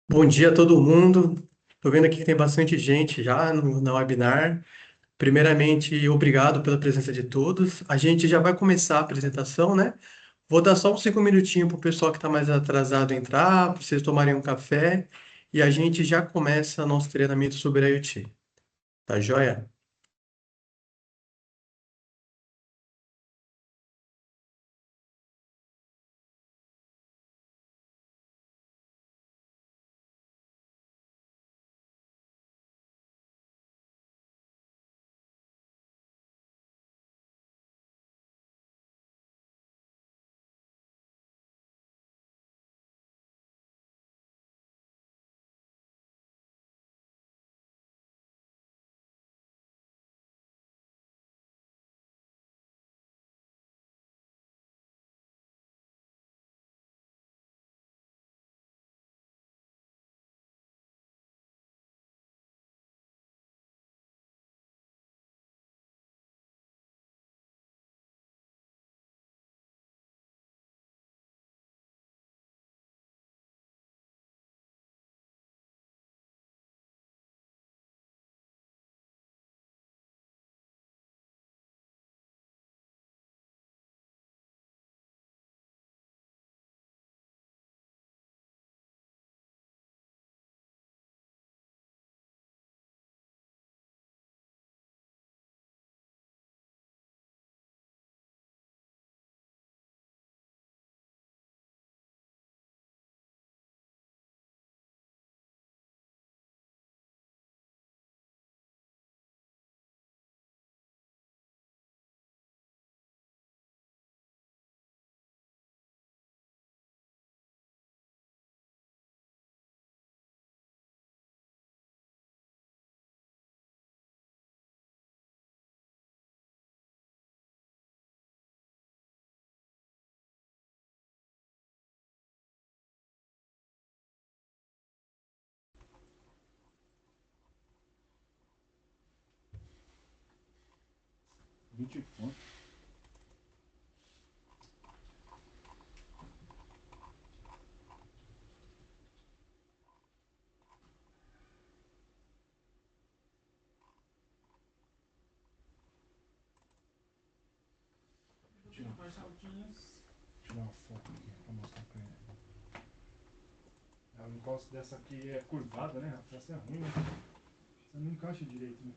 Bom dia a todo mundo. Estou vendo aqui que tem bastante gente já na webinar. Primeiramente, obrigado pela presença de todos. A gente já vai começar a apresentação, né? Vou dar só uns 5 minutinhos para o pessoal que está mais atrasado entrar, para vocês tomarem um café, e a gente já começa nosso treinamento sobre IoT. Tá joia? Tirar uma foto aqui pra mostrar pra ele. O negócio dessa aqui é curvada, né? Essa é ruim, né? Você não encaixa direito, né?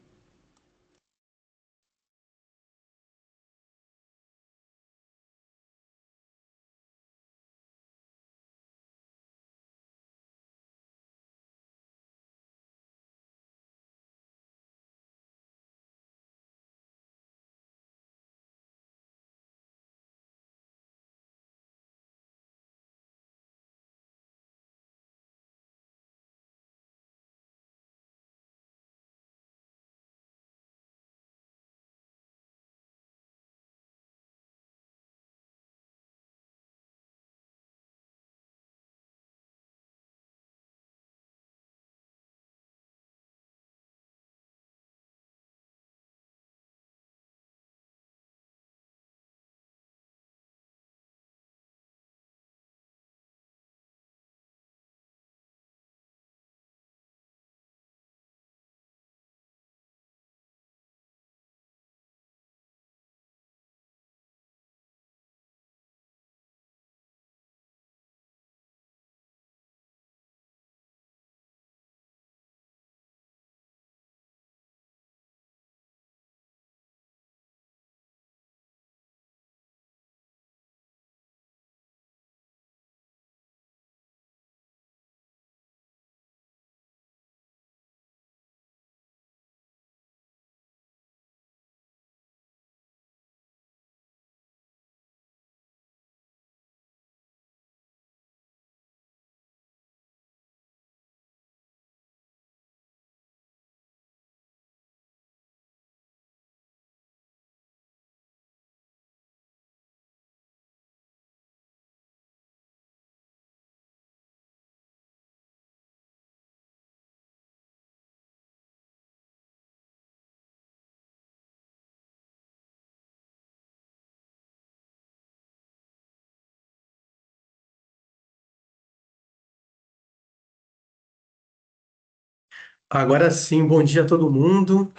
Agora sim, bom dia a todo mundo.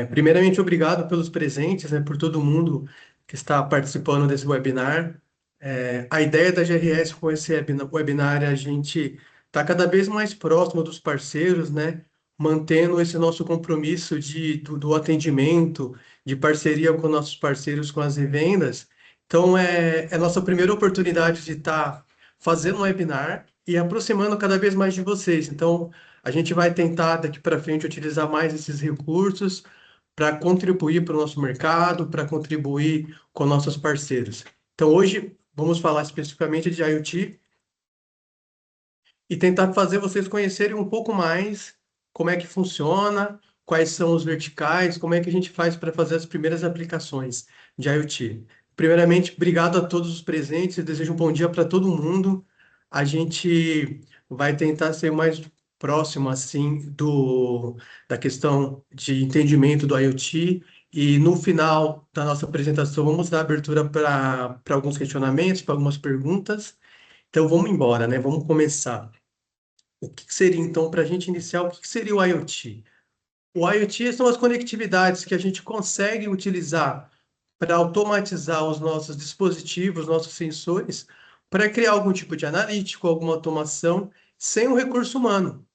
Primeiramente, obrigado pelos presentes, né, por todo mundo que está participando desse webinar. A ideia da GRS com esse webinar é a gente estar cada vez mais próximo dos parceiros, né, mantendo esse nosso compromisso do atendimento, de parceria com nossos parceiros com as revendas. Então, é nossa primeira oportunidade de estar fazendo um webinar e aproximando cada vez mais de vocês. Então, a gente vai tentar daqui para frente utilizar mais esses recursos para contribuir para o nosso mercado, para contribuir com nossos parceiros. Então, hoje vamos falar especificamente de IoT e tentar fazer vocês conhecerem um pouco mais como é que funciona, quais são os verticais, como é que a gente faz para fazer as primeiras aplicações de IoT. Primeiramente, obrigado a todos os presentes, eu desejo um bom dia para todo mundo. A gente vai tentar ser mais próximo assim da questão de entendimento do IoT e no final da nossa apresentação vamos dar abertura para alguns questionamentos, para algumas perguntas. Então vamos embora, né? Vamos começar. O que que seria, então, para a gente iniciar, o que que seria o IoT? O IoT são as conectividades que a gente consegue utilizar para automatizar os nossos dispositivos, nossos sensores, para criar algum tipo de analítico, alguma automação, sem o recurso humano,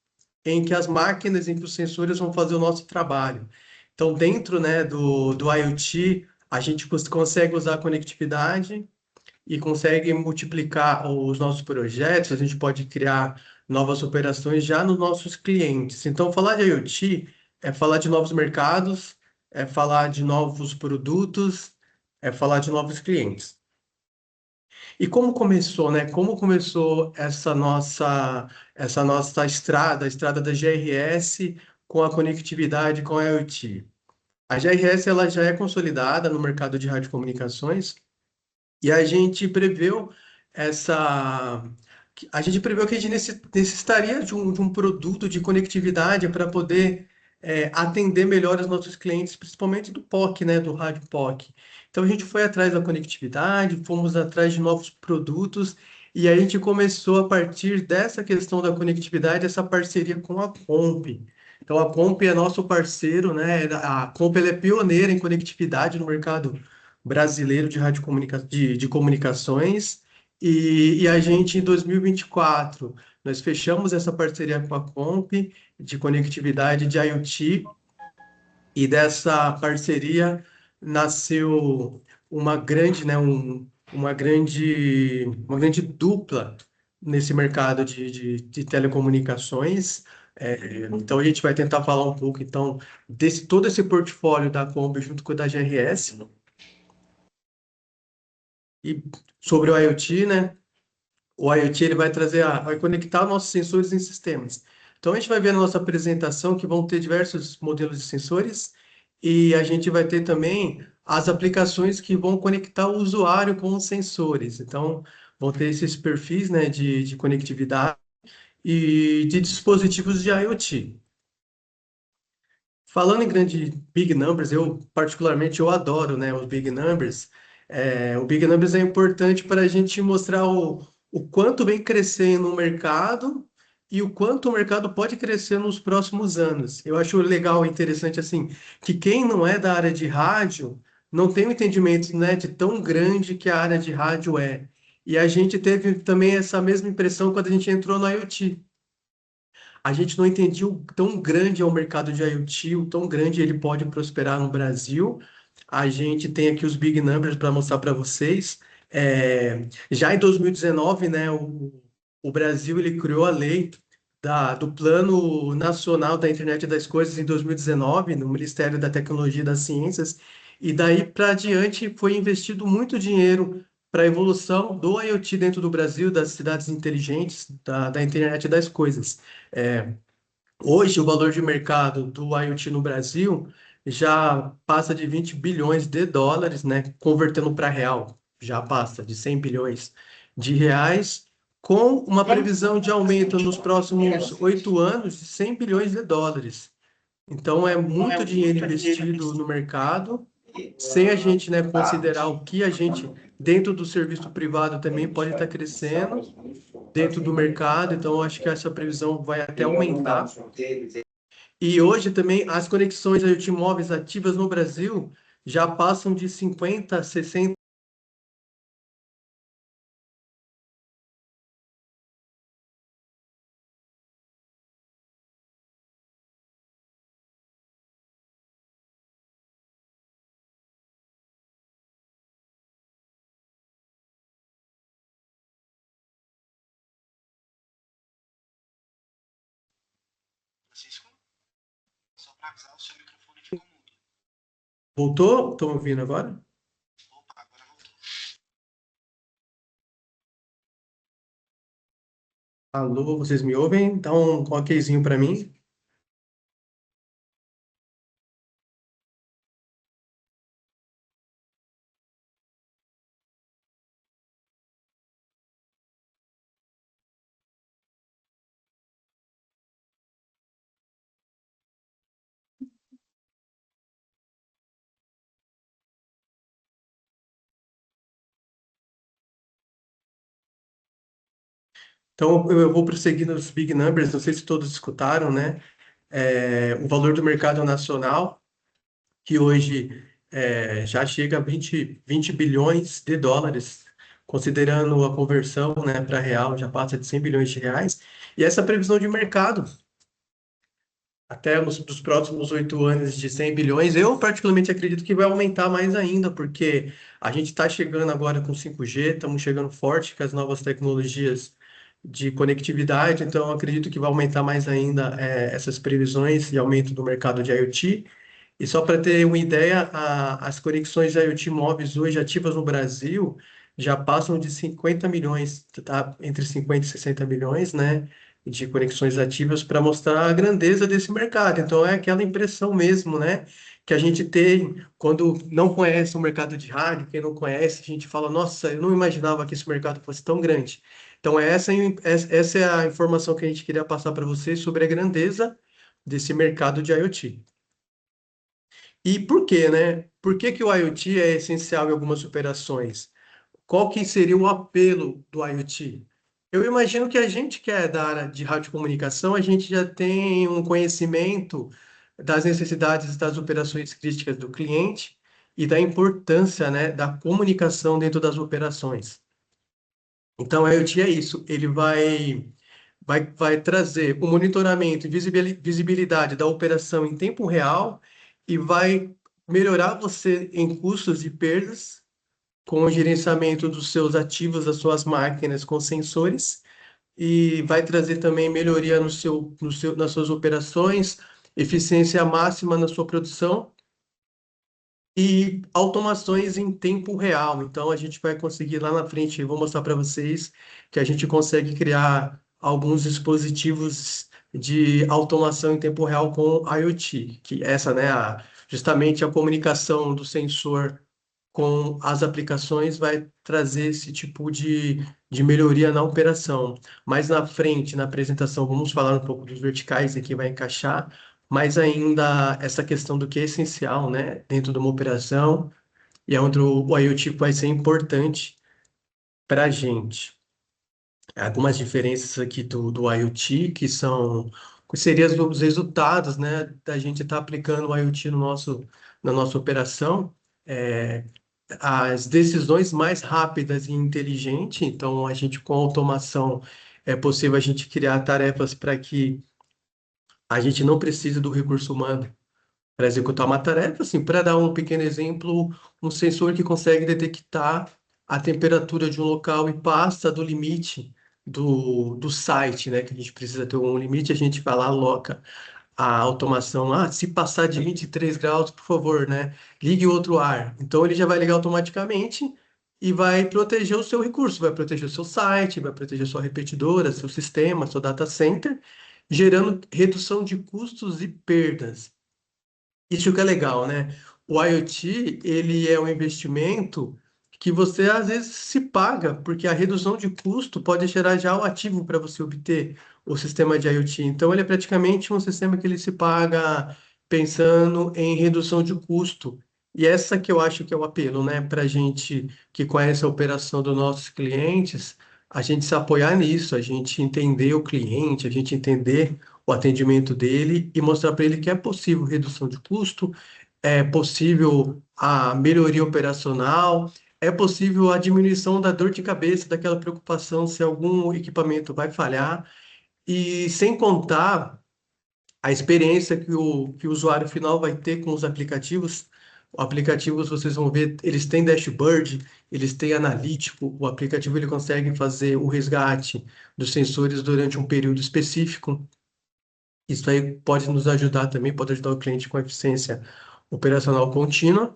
em que as máquinas, em que os sensores vão fazer o nosso trabalho. Então, dentro, né, do IoT, a gente consegue usar a conectividade e consegue multiplicar os nossos projetos, a gente pode criar novas operações já nos nossos clientes. Então, falar de IoT é falar de novos mercados, é falar de novos produtos, é falar de novos clientes. E como começou, né? Como começou essa nossa estrada, a estrada da GRS com a conectividade com a IoT? A GRS ela já é consolidada no mercado de radiocomunicações e essa. a gente preveu que a gente necessitaria de um produto de conectividade para poder atender melhor os nossos clientes, principalmente do POC, né, do rádio POC. Então a gente foi atrás da conectividade, fomos atrás de novos produtos e a gente começou a partir dessa questão da conectividade, essa parceria com a Comp. Então a Comp é nosso parceiro, né? A Comp ela é pioneira em conectividade no mercado brasileiro de de comunicações. E a gente, em 2024, nós fechamos essa parceria com a Comp de conectividade de IoT, e dessa parceria nasceu uma grande, né, uma grande dupla nesse mercado de telecomunicações. Então, a gente vai tentar falar um pouco, então, desse todo esse portfólio da Comp junto com o da GRS. E sobre o IoT, né? O IoT ele vai vai conectar nossos sensores em sistemas. Então a gente vai ver na nossa apresentação que vão ter diversos modelos de sensores e a gente vai ter também as aplicações que vão conectar o usuário com os sensores. Então vão ter esses perfis, né, de conectividade e de dispositivos de IoT. Falando em grande big numbers, eu particularmente eu adoro, né, os big numbers. O big numbers é importante para a gente mostrar o quanto vem crescendo o mercado e o quanto o mercado pode crescer nos próximos anos. Eu acho legal e interessante assim que quem não é da área de rádio não tem um entendimento, né, de tão grande que a área de rádio é. E a gente teve também essa mesma impressão quando a gente entrou no IoT. A gente não entendia o tão grande é o mercado de IoT, o tão grande ele pode prosperar no Brasil. A gente tem aqui os big numbers para mostrar para vocês. Já em 2019, né, o Brasil ele criou a lei do Plano Nacional da Internet das Coisas em 2019, no Ministério da Tecnologia e das Ciências, e daí para diante foi investido muito dinheiro para a evolução do IoT dentro do Brasil, das cidades inteligentes, da internet das coisas. É, Hoje, o valor de mercado do IoT no Brasil já passa de 20 bilhões de dólares, né? Convertendo para real, já passa de 100 bilhões de reais, com uma previsão de aumento nos próximos 8 anos de 100 bilhões de dólares. Então, é muito dinheiro investido no mercado, sem a gente, né, considerar o que a gente, dentro do serviço privado, também pode estar crescendo dentro do mercado. Então, eu acho que essa previsão vai até aumentar. E hoje também as conexões IoT móveis ativas no Brasil já passam de 50, 60. Francisco, só para avisar, o seu microfone ficou mudo. Voltou? Estão ouvindo agora? Opa, agora voltou. Alô, vocês me ouvem? Dá um okzinho para mim. Então, eu vou prosseguir nos big numbers, não sei se todos escutaram, né? O valor do mercado nacional, que hoje já chega a 20 bilhões de dólares, considerando a conversão, né, para real, já passa de 100 bilhões de reais. E essa previsão de mercado, até nos próximos 8 anos de 100 bilhões, eu particularmente acredito que vai aumentar mais ainda, porque a gente está chegando agora com 5G, estamos chegando forte com as novas tecnologias de conectividade, então eu acredito que vai aumentar mais ainda essas previsões e aumento do mercado de IoT. E só para ter uma ideia, as conexões IoT móveis hoje ativas no Brasil já passam de 50 milhões, tá? Entre 50 e 60 milhões, né, de conexões ativas para mostrar a grandeza desse mercado. Então é aquela impressão mesmo, né, que a gente tem quando não conhece o mercado de rádio, quem não conhece, a gente fala, nossa, eu não imaginava que esse mercado fosse tão grande. Então essa é a informação que a gente queria passar para vocês sobre a grandeza desse mercado de IoT. E por quê, né? Por que que o IoT é essencial em algumas operações? Qual que seria o apelo do IoT? Eu imagino que a gente que é da área de radiocomunicação, a gente já tem um conhecimento das necessidades das operações críticas do cliente e da importância, né, da comunicação dentro das operações. Então, o IoT é isso, ele vai trazer o monitoramento e visibilidade da operação em tempo real e vai melhorar você em custos e perdas com o gerenciamento dos seus ativos, das suas máquinas com sensores e vai trazer também melhoria nas suas operações, eficiência máxima na sua produção e automações em tempo real. Então, a gente vai conseguir lá na frente, eu vou mostrar para vocês que a gente consegue criar alguns dispositivos de automação em tempo real com IoT, que essa, né, justamente a comunicação do sensor com as aplicações vai trazer esse tipo de melhoria na operação. Mais na frente, na apresentação, vamos falar um pouco dos verticais, aqui vai encaixar, mas ainda essa questão do que é essencial, né, dentro de uma operação, e é onde o IoT vai ser importante para a gente. Algumas diferenças aqui do IoT, que seriam os resultados, né, da gente estar aplicando o IoT na nossa operação. É, as decisões mais rápidas e inteligentes. Então, a gente com automação é possível a gente criar tarefas para que a gente não precise do recurso humano para executar uma tarefa. Assim, para dar um pequeno exemplo, um sensor que consegue detectar a temperatura de um local e passa do limite do site, né? Que a gente precisa ter um limite, a gente vai lá, aloca a automação, se passar de 23 graus, por favor, né? Ligue outro ar. Então ele já vai ligar automaticamente e vai proteger o seu recurso, vai proteger o seu site, vai proteger sua repetidora, seu sistema, seu data center, gerando redução de custos e perdas. Isso que é legal, né? O IoT, ele é um investimento que você às vezes se paga, porque a redução de custo pode gerar já o ativo para você obter o sistema de IoT. Então, ele é praticamente um sistema que ele se paga pensando em redução de custo. E essa que eu acho que é o apelo, né? Para a gente que conhece a operação dos nossos clientes, a gente se apoiar nisso, a gente entender o cliente, a gente entender o atendimento dele e mostrar para ele que é possível redução de custo, é possível a melhoria operacional, é possível a diminuição da dor de cabeça, daquela preocupação se algum equipamento vai falhar, e sem contar a experiência que o usuário final vai ter com os aplicativos. Aplicativos, vocês vão ver, eles têm dashboard, eles têm analítico, o aplicativo ele consegue fazer o resgate dos sensores durante um período específico. Isso aí pode nos ajudar também, pode ajudar o cliente com eficiência operacional contínua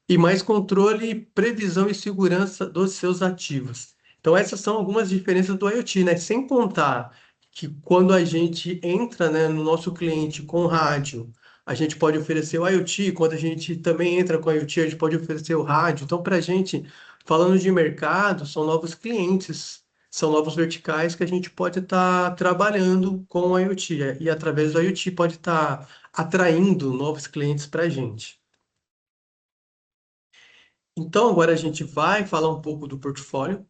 e mais controle, previsão e segurança dos seus ativos. Então, essas são algumas diferenças do IoT, né? Sem contar que quando a gente entra, né, no nosso cliente com rádio, a gente pode oferecer o IoT, quando a gente também entra com o IoT, a gente pode oferecer o rádio. Então, para a gente, falando de mercado, são novos clientes, são novos verticais que a gente pode estar trabalhando com o IoT. E através do IoT pode estar atraindo novos clientes para a gente. Então, agora a gente vai falar um pouco do portfólio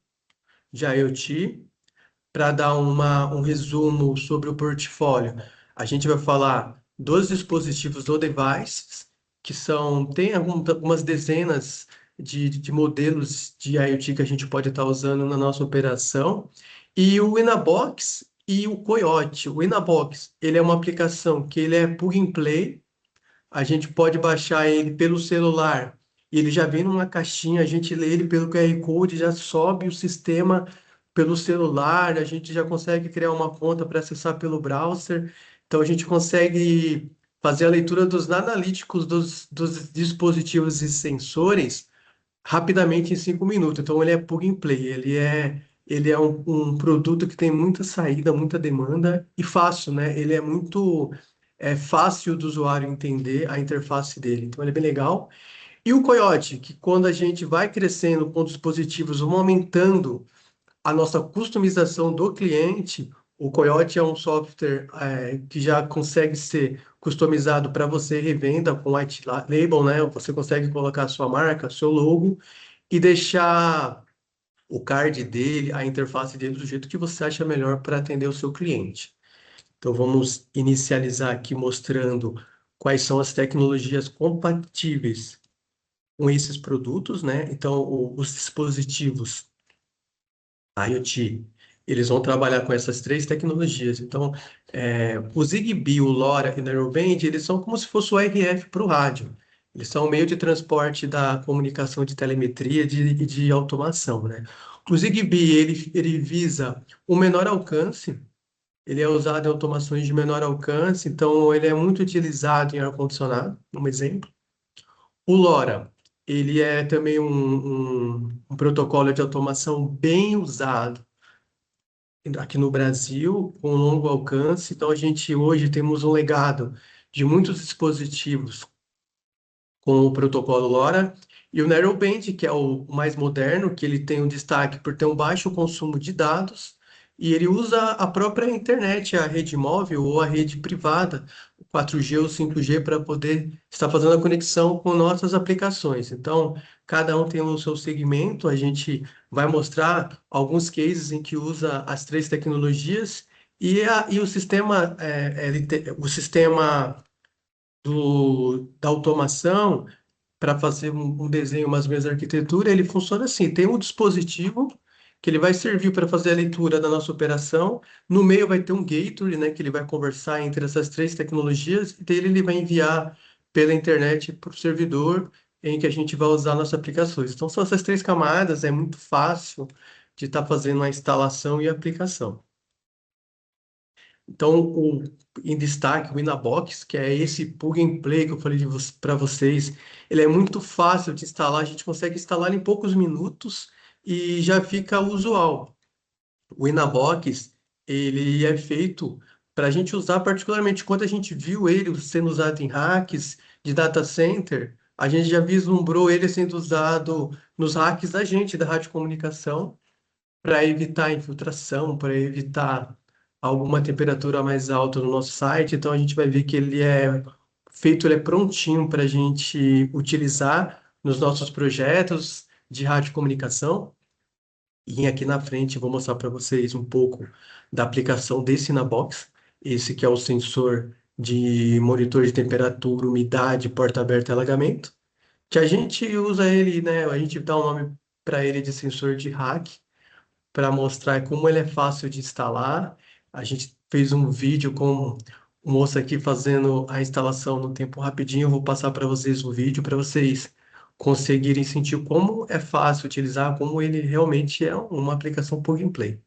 de IoT para dar um resumo sobre o portfólio. A gente vai falar dos dispositivos do devices, que tem algumas dezenas de modelos de IoT que a gente pode estar usando na nossa operação, e o Inabox e o Coyote. O Inabox, ele é uma aplicação que ele é plug and play, a gente pode baixar ele pelo celular e ele já vem numa caixinha, a gente lê ele pelo QR Code, já sobe o sistema pelo celular, a gente já consegue criar uma conta para acessar pelo browser. Então a gente consegue fazer a leitura dos analíticos dos dispositivos e sensores rapidamente em 5 minutos. Então ele é plug and play, ele é um produto que tem muita saída, muita demanda e fácil, né? Ele é muito fácil do usuário entender a interface dele. Então ele é bem legal. E o Coyote, que quando a gente vai crescendo com dispositivos, vão aumentando a nossa customização do cliente, o Coyote é um software que já consegue ser customizado para você revenda com white label, né? Você consegue colocar a sua marca, seu logo e deixar o card dele, a interface dele do jeito que você acha melhor para atender o seu cliente. Então vamos inicializar aqui mostrando quais são as tecnologias compatíveis com esses produtos, né? Então os dispositivos IoT, eles vão trabalhar com essas três tecnologias. Então, o Zigbee, o LoRa e o Narrowband, eles são como se fosse o RF para o rádio. Eles são o meio de transporte da comunicação de telemetria e de automação, né? O Zigbee, ele visa o menor alcance, ele é usado em automações de menor alcance, então ele é muito utilizado em ar-condicionado, um exemplo. O LoRa, ele é também um protocolo de automação bem usado aqui no Brasil, com longo alcance. Então, a gente hoje temos um legado de muitos dispositivos com o protocolo LoRa e o Narrowband, que é o mais moderno, que ele tem um destaque por ter um baixo consumo de dados e ele usa a própria internet, a rede móvel ou a rede privada, o 4G ou 5G, para poder estar fazendo a conexão com nossas aplicações. Então, cada um tem o seu segmento, a gente vai mostrar alguns cases em que usa as três tecnologias e o sistema, o sistema da automação para fazer um desenho, mais ou menos, arquitetura, ele funciona assim: tem um dispositivo que ele vai servir para fazer a leitura da nossa operação, no meio vai ter um gateway, né, que ele vai conversar entre essas três tecnologias, e dele ele vai enviar pela internet para o servidor em que a gente vai usar nossas aplicações. Então, são essas três camadas, é muito fácil de estar fazendo a instalação e a aplicação. Então, em destaque, o Inabox, que é esse plug and play que eu falei para vocês, ele é muito fácil de instalar, a gente consegue instalar em poucos minutos e já fica usual. O Inabox, ele é feito para a gente usar particularmente quando a gente viu ele sendo usado em hacks de data center, a gente já vislumbrou ele sendo usado nos hacks da gente, da rádio comunicação, para evitar infiltração, para evitar alguma temperatura mais alta no nosso site. Então a gente vai ver que ele é feito, ele é prontinho para a gente utilizar nos nossos projetos de radiocomunicação. E aqui na frente eu vou mostrar para vocês um pouco da aplicação desse Inabox. esse que é o sensor de monitor de temperatura, umidade, porta aberta e alagamento, que a gente usa ele, né? A gente dá o nome para ele de sensor de rack, para mostrar como ele é fácil de instalar. A gente fez um vídeo com o moço aqui fazendo a instalação no tempo rapidinho. Eu vou passar para vocês o vídeo para vocês conseguirem sentir como é fácil utilizar, como ele realmente é uma aplicação plug and play.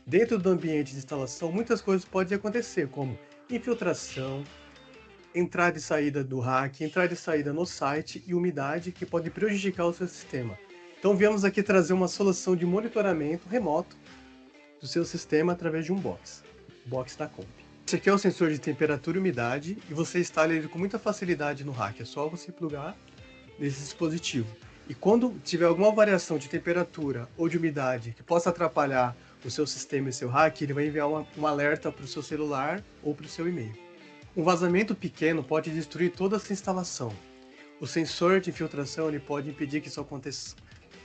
Dentro do ambiente de instalação, muitas coisas podem acontecer, como infiltração, entrada e saída do rack, entrada e saída no site e umidade que podem prejudicar o seu sistema. Então viemos aqui trazer uma solução de monitoramento remoto do seu sistema através de um box da Comp. Esse aqui é o sensor de temperatura e umidade e você instala ele com muita facilidade no rack, é só você plugar nesse dispositivo. E quando tiver alguma variação de temperatura ou de umidade que possa atrapalhar o seu sistema e seu rack, ele vai enviar um alerta para o seu celular ou para o seu e-mail. Um vazamento pequeno pode destruir toda essa instalação. O sensor de infiltração ele pode impedir que isso aconteça,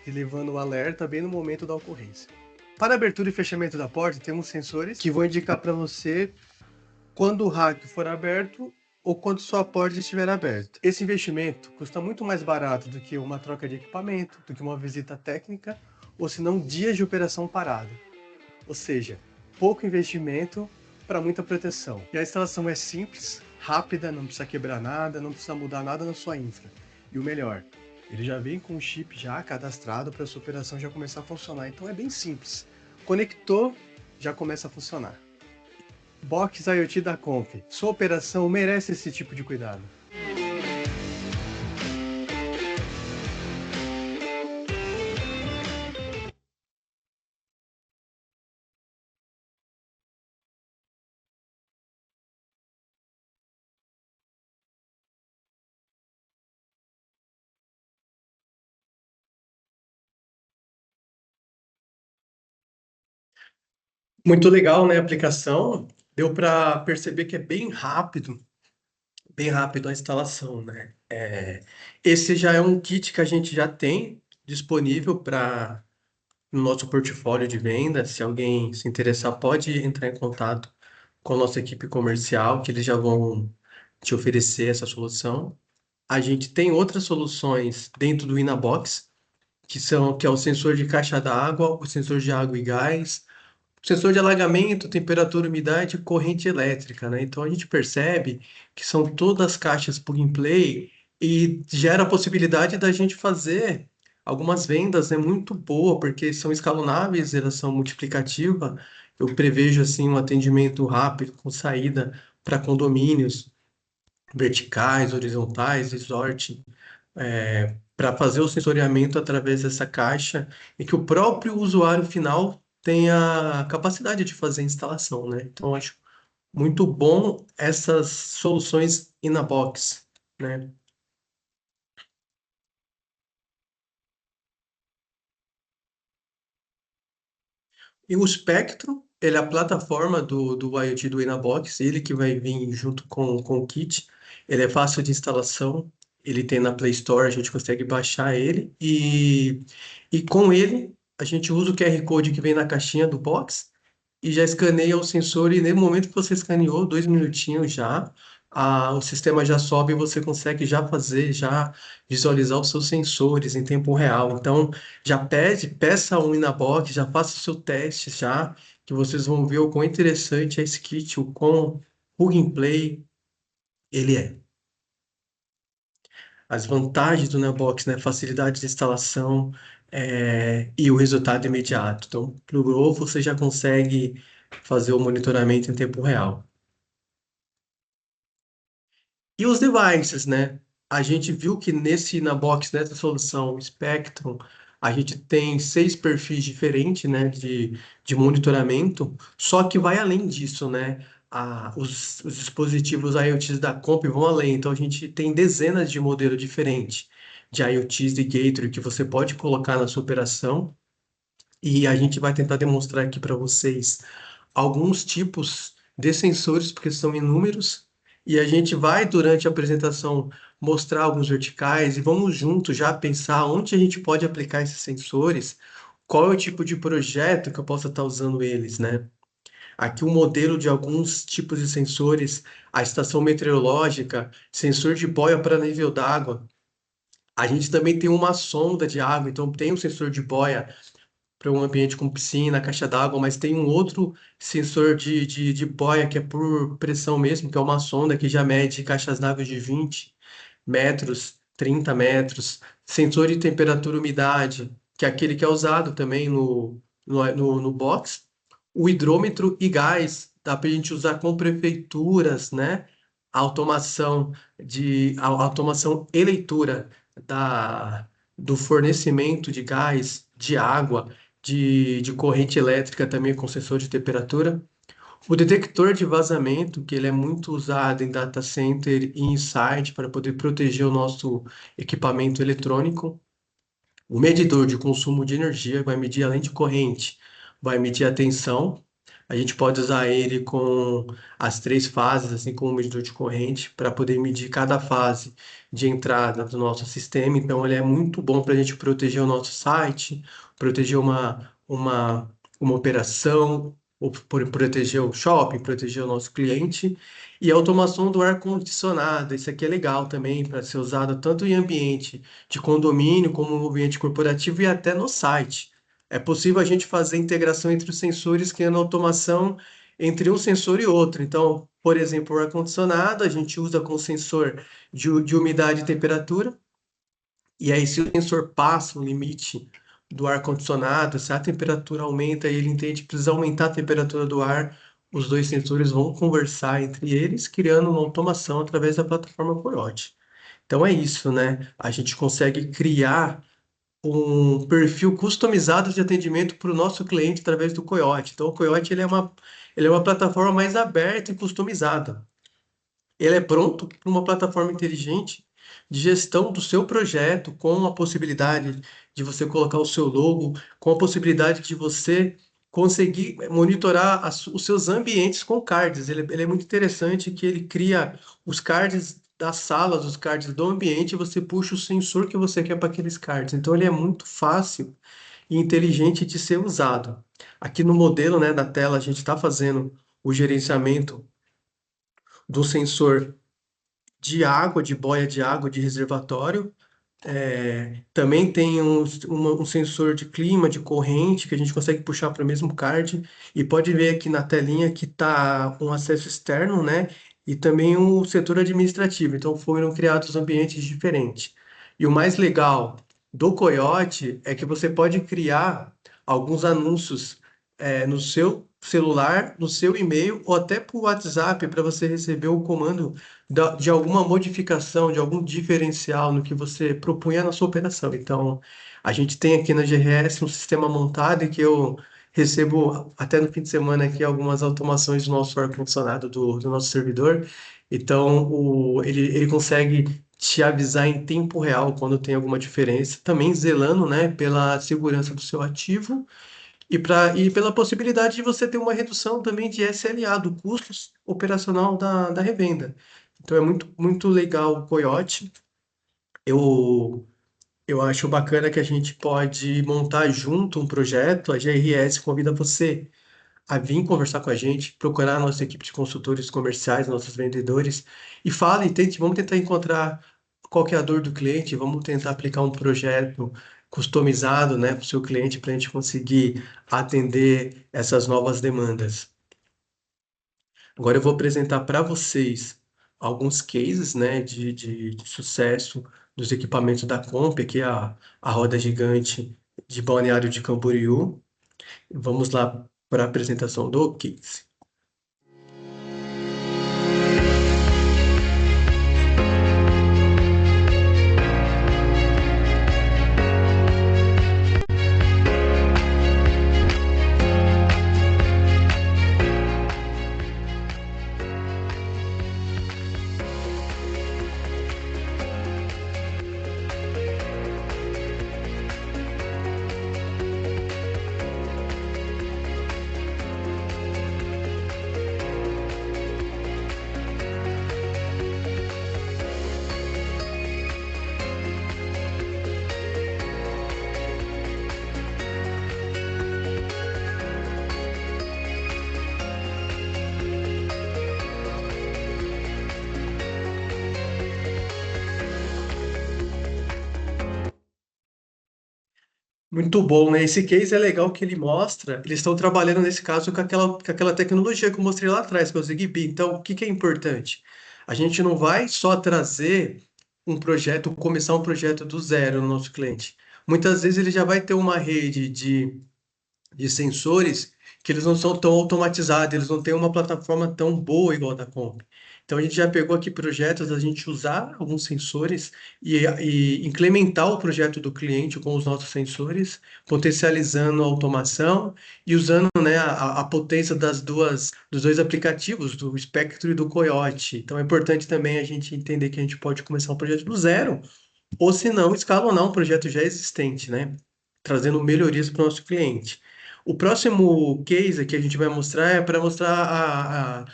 levando o alerta bem no momento da ocorrência. Para abertura e fechamento da porta, temos sensores que vão indicar para você quando o rack for aberto ou quando sua porta estiver aberta. Esse investimento custa muito mais barato do que uma troca de equipamento, do que uma visita técnica, ou se não dias de operação parada. Ou seja, pouco investimento para muita proteção. E a instalação é simples, rápida, não precisa quebrar nada, não precisa mudar nada na sua infra. E o melhor, ele já vem com o chip já cadastrado para a sua operação já começar a funcionar. Então é bem simples. Conectou, já começa a funcionar. Box IoT da Comp. Sua operação merece esse tipo de cuidado. Muito legal, né, a aplicação. Deu para perceber que é bem rápido a instalação, né? Esse já é um kit que a gente já tem disponível para no nosso portfólio de venda. Se alguém se interessar, pode entrar em contato com a nossa equipe comercial, que eles já vão te oferecer essa solução. A gente tem outras soluções dentro do Inabox, que é o sensor de caixa d'água, o sensor de água e gás, sensor de alagamento, temperatura, umidade e corrente elétrica, né? Então a gente percebe que são todas caixas plug and play e gera a possibilidade da gente fazer algumas vendas, né, muito boa, porque são escalonáveis, elas são multiplicativas. Eu prevejo assim um atendimento rápido com saída para condomínios verticais, horizontais, resort, para fazer o sensoriamento através dessa caixa e que o próprio usuário final tenha a capacidade de fazer a instalação, né? Então, eu acho muito bom essas soluções in a box, né? E o Spectrum, ele é a plataforma do IoT do Inabox, ele que vai vir junto com o kit. Ele é fácil de instalação, ele tem na Play Store, a gente consegue baixar ele. E com ele, a gente usa o QR Code que vem na caixinha do box e já escaneia o sensor. E no momento que você escaneou, 2 minutinhos já, o sistema já sobe e você consegue já fazer, já visualizar os seus sensores em tempo real. Então, já peça um Inabox, já faça o seu teste já, que vocês vão ver o quão interessante é esse kit, o quão plug and play ele é. As vantagens do Inabox, né? Facilidade de instalação, e o resultado imediato. Então, plugou, você já consegue fazer o monitoramento em tempo real. E os devices, né? A gente viu que na box, nessa solução Spectrum, a gente tem 6 perfis diferentes, né, de monitoramento, só que vai além disso, né? Os dispositivos IoTs da Comp vão além, então a gente tem dezenas de modelos diferentes. de IoTs e Gateway que você pode colocar na sua operação. E a gente vai tentar demonstrar aqui para vocês alguns tipos de sensores, porque são inúmeros, e a gente vai, durante a apresentação, mostrar alguns verticais e vamos juntos já pensar onde a gente pode aplicar esses sensores, qual é o tipo de projeto que eu possa estar usando eles, né? Aqui um modelo de alguns tipos de sensores, a estação meteorológica, sensor de boia para nível d'água. A gente também tem uma sonda de água, então tem um sensor de boia para um ambiente com piscina, caixa d'água, mas tem um outro sensor de boia que é por pressão mesmo, que é uma sonda que já mede caixas d'água de 20 metros, 30 metros, sensor de temperatura e umidade, que é aquele que é usado também no box, o hidrômetro e gás, dá para a gente usar com prefeituras, né? A automação a automação e leitura do fornecimento de gás, de água, de corrente elétrica também com sensor de temperatura. O detector de vazamento, que ele é muito usado em data center e em site para poder proteger o nosso equipamento eletrônico. O medidor de consumo de energia vai medir além de corrente, vai medir a tensão. A gente pode usar ele com as três fases, assim como o medidor de corrente, para poder medir cada fase de entrada do nosso sistema. Então, ele é muito bom para a gente proteger o nosso site, proteger uma operação, ou proteger o shopping, proteger o nosso cliente. E a automação do ar-condicionado, isso aqui é legal também para ser usado tanto em ambiente de condomínio, como no ambiente corporativo e até no site. É possível a gente fazer integração entre os sensores, criando automação entre um sensor e outro. Então, por exemplo, o ar-condicionado, a gente usa com sensor de umidade e temperatura, e aí, se o sensor passa o limite do ar-condicionado, se a temperatura aumenta e ele entende que precisa aumentar a temperatura do ar, os dois sensores vão conversar entre eles, criando uma automação através da plataforma Coyote. Então é isso, né? A gente consegue criar um perfil customizado de atendimento para o nosso cliente através do Coyote. Então o Coyote ele é uma plataforma mais aberta e customizada. Ele é pronto para uma plataforma inteligente de gestão do seu projeto, com a possibilidade de você colocar o seu logo, com a possibilidade de você conseguir monitorar os seus ambientes com cards. Ele é muito interessante que ele cria os cards das salas, os cards do ambiente, e você puxa o sensor que você quer para aqueles cards. Então ele é muito fácil e inteligente de ser usado. Aqui no modelo, né, da tela, a gente está fazendo o gerenciamento do sensor de água, de boia de água, de reservatório. Também tem um sensor de clima, de corrente, que a gente consegue puxar para o mesmo card. E pode ver aqui na telinha que está um acesso externo, né? E também o setor administrativo. Então foram criados ambientes diferentes. E o mais legal do Coyote é que você pode criar alguns anúncios no seu celular, no seu e-mail ou até por WhatsApp para você receber o comando de alguma modificação, de algum diferencial no que você propunha na sua operação. Então, a gente tem aqui na GRS um sistema montado e que eu recebo até no fim de semana aqui algumas automações do nosso ar-condicionado do nosso servidor. Então, ele consegue te avisar em tempo real quando tem alguma diferença, também zelando, né, pela segurança do seu ativo e pela possibilidade de você ter uma redução também de SLA, do custo operacional da revenda. Então é muito, muito legal o Coyote. Eu, eu acho bacana que a gente pode montar junto um projeto. A GRS convida você a vir conversar com a gente, procurar a nossa equipe de consultores comerciais, nossos vendedores, e fale, vamos tentar encontrar qual que é a dor do cliente, vamos tentar aplicar um projeto customizado, né, para o seu cliente, para a gente conseguir atender essas novas demandas. Agora eu vou apresentar para vocês alguns cases, né, de sucesso dos equipamentos da Comp, que é a roda gigante de Balneário de Camboriú. Vamos lá para a apresentação do case. Muito bom, né? Esse case é legal que ele mostra, eles estão trabalhando nesse caso com aquela tecnologia que eu mostrei lá atrás, que é o Zigbee. Então, o que que é importante? A gente não vai só trazer um projeto, começar um projeto do zero no nosso cliente. Muitas vezes ele já vai ter uma rede de sensores que eles não são tão automatizados, eles não têm uma plataforma tão boa igual a da Comp. Então a gente já pegou aqui projetos da gente usar alguns sensores e implementar o projeto do cliente com os nossos sensores, potencializando a automação e usando, né, a potência dos dois aplicativos, do Spectrum e do Coyote. Então é importante também a gente entender que a gente pode começar um projeto do zero, ou se não, escalonar um projeto já existente, né? Trazendo melhorias para o nosso cliente. O próximo case que a gente vai mostrar é para mostrar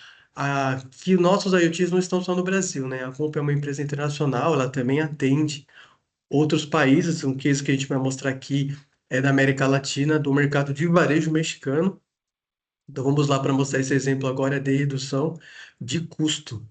que nossos IoTs não estão só no Brasil, né? A Comp é uma empresa internacional, ela também atende outros países. Um case que a gente vai mostrar aqui é da América Latina, do mercado de varejo mexicano. Então vamos lá para mostrar esse exemplo agora de redução de custo.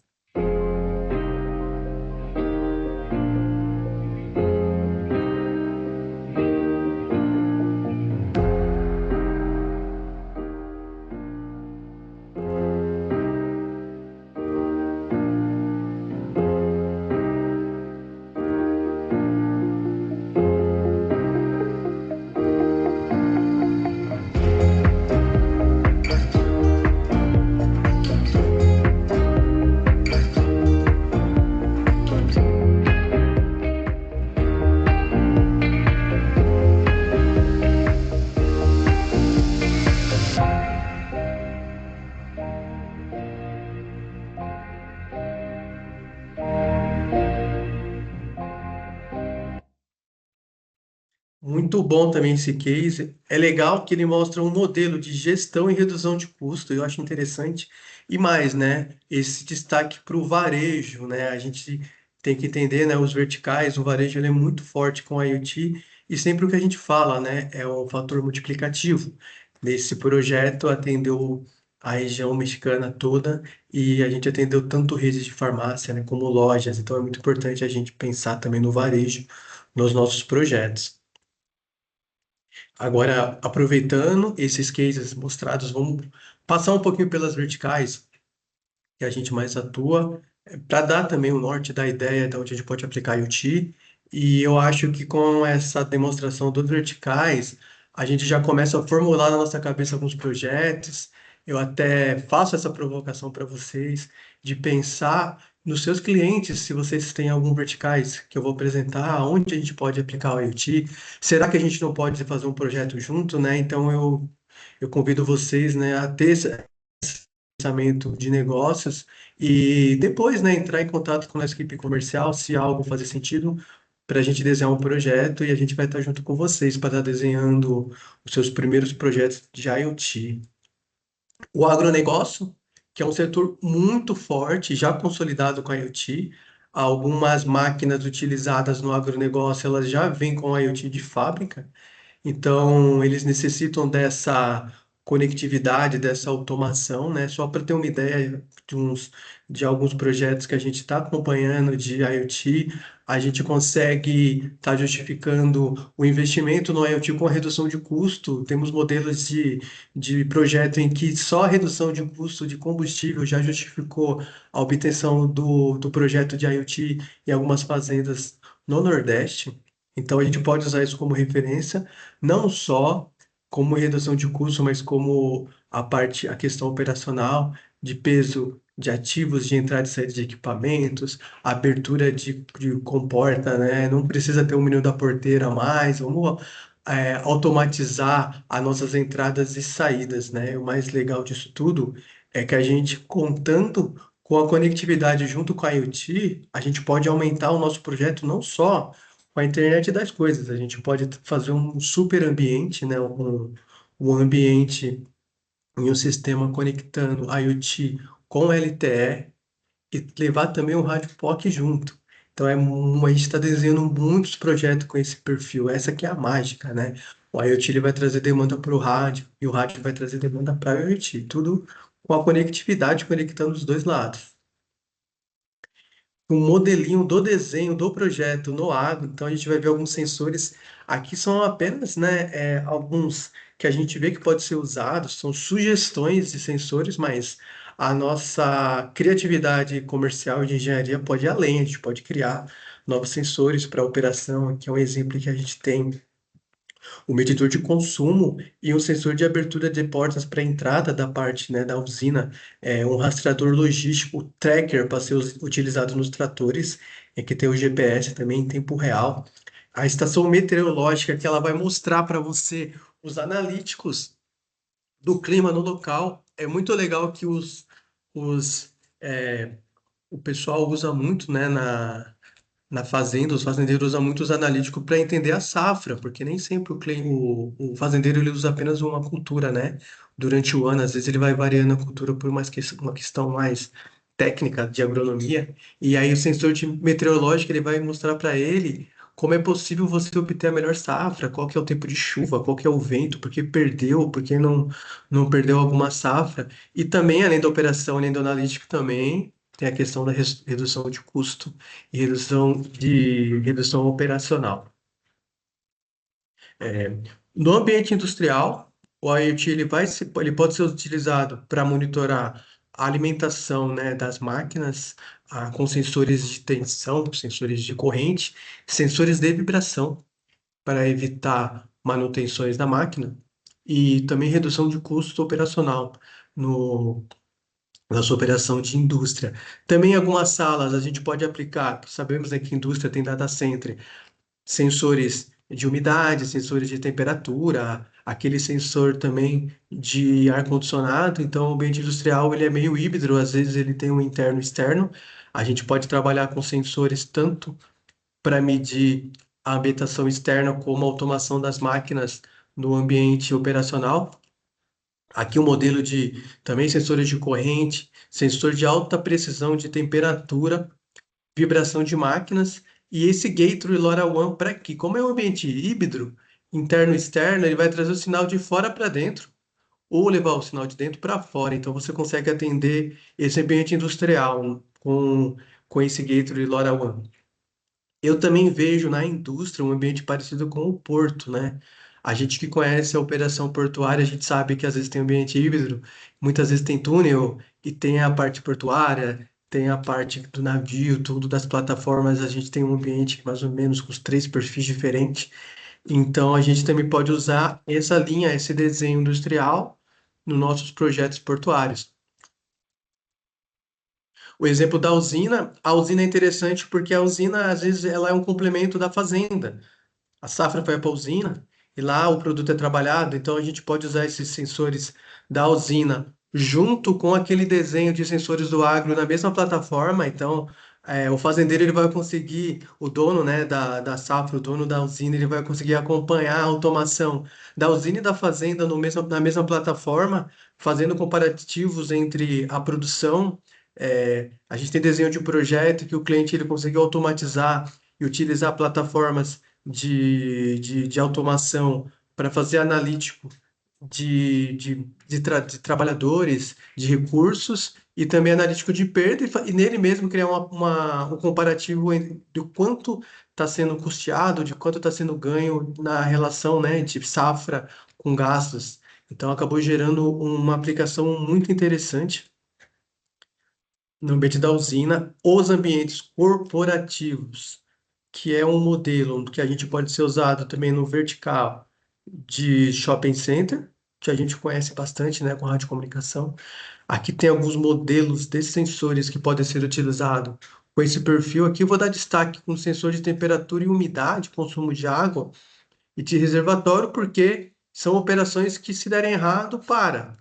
Muito bom também esse case. É legal que ele mostra um modelo de gestão e redução de custo, eu acho interessante. E mais, né? Esse destaque para o varejo, né? A gente tem que entender, né? Os verticais, o varejo ele é muito forte com a IoT e sempre o que a gente fala, né? É o fator multiplicativo. Nesse projeto atendeu a região mexicana toda e a gente atendeu tanto redes de farmácia, né, como lojas. Então é muito importante a gente pensar também no varejo nos nossos projetos. Agora, aproveitando esses cases mostrados, vamos passar um pouquinho pelas verticais que a gente mais atua, para dar também o norte da ideia de onde a gente pode aplicar IoT. E eu acho que com essa demonstração dos verticais, a gente já começa a formular na nossa cabeça alguns projetos. Eu até faço essa provocação para vocês de pensar nos seus clientes, se vocês têm algum verticais que eu vou apresentar, onde a gente pode aplicar o IoT. Será que a gente não pode fazer um projeto junto, né? Então eu convido vocês, né, a ter pensamento de negócios e depois, né, entrar em contato com a nossa equipe comercial, se algo fazer sentido, para a gente desenhar um projeto e a gente vai estar junto com vocês para estar desenhando os seus primeiros projetos de IoT. O agronegócio, que é um setor muito forte, já consolidado com a IoT. Algumas máquinas utilizadas no agronegócio, elas já vêm com a IoT de fábrica. Então, eles necessitam dessa conectividade, dessa automação, né? Só para ter uma ideia de alguns projetos que a gente está acompanhando de IoT, a gente consegue estar justificando o investimento no IoT com a redução de custo. Temos modelos de projeto em que só a redução de custo de combustível já justificou a obtenção do projeto de IoT em algumas fazendas no Nordeste. Então, a gente pode usar isso como referência não só como redução de custo, mas como a questão operacional de peso de ativos, de entrada e saída de equipamentos, abertura de comporta, né? Não precisa ter um menino da porteira a mais, vamos automatizar as nossas entradas e saídas, né? O mais legal disso tudo é que a gente, contando com a conectividade junto com a IoT, a gente pode aumentar o nosso projeto não só com a internet das coisas. A gente pode fazer um super ambiente, né? Um ambiente em um sistema conectando IoT com LTE e levar também o rádio POC junto. Então a gente está desenhando muitos projetos com esse perfil. Essa que é a mágica, né? O IoT ele vai trazer demanda para o rádio e o rádio vai trazer demanda para o IoT. Tudo com a conectividade conectando os dois lados. um modelinho do desenho do projeto no agro. Então a gente vai ver alguns sensores. Aqui são apenas, né, alguns que a gente vê que pode ser usados, são sugestões de sensores, mas a nossa criatividade comercial e de engenharia pode ir além. A gente pode criar novos sensores para operação. Aqui é um exemplo que a gente tem o medidor de consumo e um sensor de abertura de portas para entrada da parte, né, da usina, um rastreador logístico, tracker para ser utilizado nos tratores, que tem o GPS também em tempo real. A estação meteorológica que ela vai mostrar para você os analíticos do clima no local. É muito legal que os, é, o pessoal usa muito, né, na fazenda, os fazendeiros usam muito os analíticos para entender a safra, porque nem sempre o fazendeiro ele usa apenas uma cultura, né? Durante o ano, às vezes ele vai variando a cultura por uma questão mais técnica de agronomia, e aí o sensor meteorológico ele vai mostrar para ele como é possível você obter a melhor safra, qual que é o tempo de chuva, qual que é o vento, por que perdeu, por que não perdeu alguma safra, e também, além da operação, além do analítico, também tem a questão da redução de custo e redução operacional. No ambiente industrial, o IoT ele pode ser utilizado para monitorar a alimentação, né, das máquinas, com sensores de tensão, sensores de corrente, sensores de vibração para evitar manutenções da máquina e também redução de custo operacional no, na sua operação de indústria. Também em algumas salas a gente pode aplicar, sabemos, né, que a indústria tem data center, sensores de umidade, sensores de temperatura, aquele sensor também de ar-condicionado. Então, o ambiente industrial ele é meio híbrido, às vezes ele tem um interno e externo. A gente pode trabalhar com sensores tanto para medir a ambientação externa como a automação das máquinas no ambiente operacional. Aqui o modelo de também sensores de corrente, sensor de alta precisão de temperatura, vibração de máquinas e esse Gateway LoRaWAN para aqui. Como é um ambiente híbrido, interno e externo, ele vai trazer o sinal de fora para dentro ou levar o sinal de dentro para fora. Então você consegue atender esse ambiente industrial com esse Gateway LoRaWAN. Eu também vejo na indústria um ambiente parecido com o porto, né? A gente que conhece a operação portuária, a gente sabe que às vezes tem ambiente híbrido, muitas vezes tem túnel e tem a parte portuária, tem a parte do navio, tudo das plataformas, a gente tem um ambiente mais ou menos com os três perfis diferentes. Então a gente também pode usar essa linha, esse desenho industrial nos nossos projetos portuários. O exemplo da usina, a usina é interessante porque a usina, às vezes, ela é um complemento da fazenda. A safra vai para a usina e lá o produto é trabalhado, então a gente pode usar esses sensores da usina junto com aquele desenho de sensores do agro na mesma plataforma. Então, o fazendeiro ele vai conseguir, o dono, né, da safra, o dono da usina, ele vai conseguir acompanhar a automação da usina e da fazenda na mesma plataforma, fazendo comparativos entre a produção. A gente tem desenho de um projeto que o cliente ele conseguiu automatizar e utilizar plataformas de automação para fazer analítico de trabalhadores, de recursos e também analítico de perda e nele mesmo criar um comparativo do quanto está sendo custeado, de quanto está sendo ganho na relação, né, de safra com gastos. Então acabou gerando uma aplicação muito interessante no ambiente da usina, os ambientes corporativos, que é um modelo que a gente pode ser usado também no vertical de shopping center, que a gente conhece bastante, né, com radiocomunicação. Aqui tem alguns modelos de sensores que podem ser utilizados com esse perfil. Aqui eu vou dar destaque com sensor de temperatura e umidade, consumo de água e de reservatório, porque são operações que se derem errado para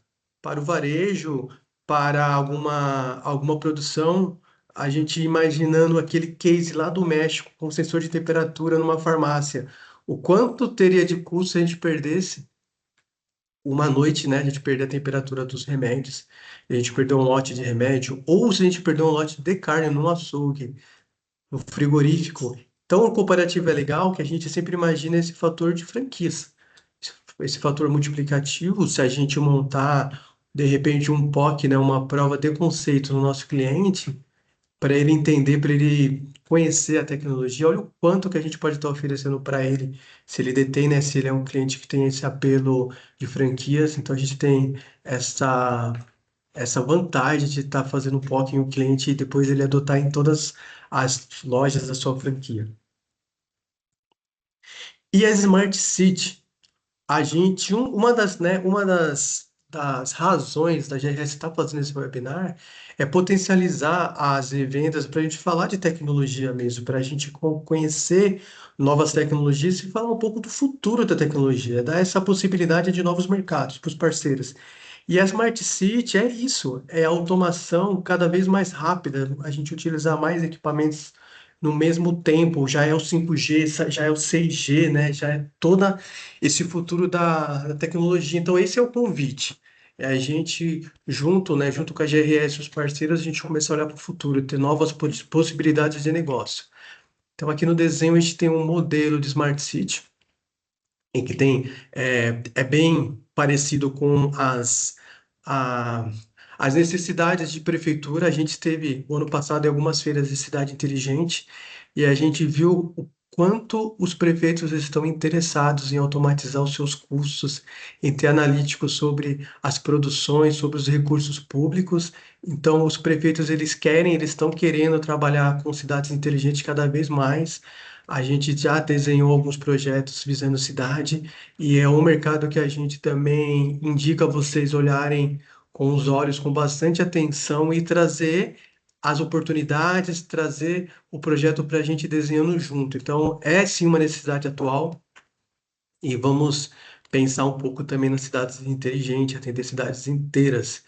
o varejo, para alguma produção. A gente imaginando aquele case lá do México com sensor de temperatura numa farmácia. O quanto teria de custo se a gente perdesse uma noite, né? A gente perder a temperatura dos remédios, a gente perder um lote de remédio, ou se a gente perder um lote de carne no açougue, no frigorífico. Então, o comparativo é legal, que a gente sempre imagina esse fator de franquias, esse fator multiplicativo, se a gente montar, de repente, um POC, né, uma prova de conceito no nosso cliente, para ele entender, para ele conhecer a tecnologia. Olha o quanto que a gente pode estar oferecendo para ele, se ele detém, né, se ele é um cliente que tem esse apelo de franquias. Então a gente tem essa vantagem de estar fazendo um POC em um cliente e depois ele adotar em todas as lojas da sua franquia. E as Smart City, a gente, uma das razões da GRS estar fazendo esse webinar é potencializar as vendas para a gente falar de tecnologia mesmo, para a gente conhecer novas tecnologias e falar um pouco do futuro da tecnologia, dar essa possibilidade de novos mercados para os parceiros. E a Smart City é isso, é a automação cada vez mais rápida, a gente utilizar mais equipamentos no mesmo tempo, já é o 5G, já é o 6G, né? Já é todo esse futuro da tecnologia. Então, esse é o convite. É a gente, junto, né, junto com a GRS e os parceiros, a gente começa a olhar para o futuro, ter novas possibilidades de negócio. Então, aqui no desenho, a gente tem um modelo de Smart City, em que é bem parecido com a- as necessidades de prefeitura. A gente esteve o ano passado em algumas feiras de cidade inteligente e a gente viu o quanto os prefeitos estão interessados em automatizar os seus custos, em ter analíticos sobre as produções, sobre os recursos públicos. Então, os prefeitos eles estão querendo trabalhar com cidades inteligentes cada vez mais. A gente já desenhou alguns projetos visando cidade e é um mercado que a gente também indica vocês olharem com os olhos, com bastante atenção e trazer as oportunidades, trazer o projeto para a gente desenhando junto. Então, é sim uma necessidade atual e vamos pensar um pouco também nas cidades inteligentes, atender cidades inteiras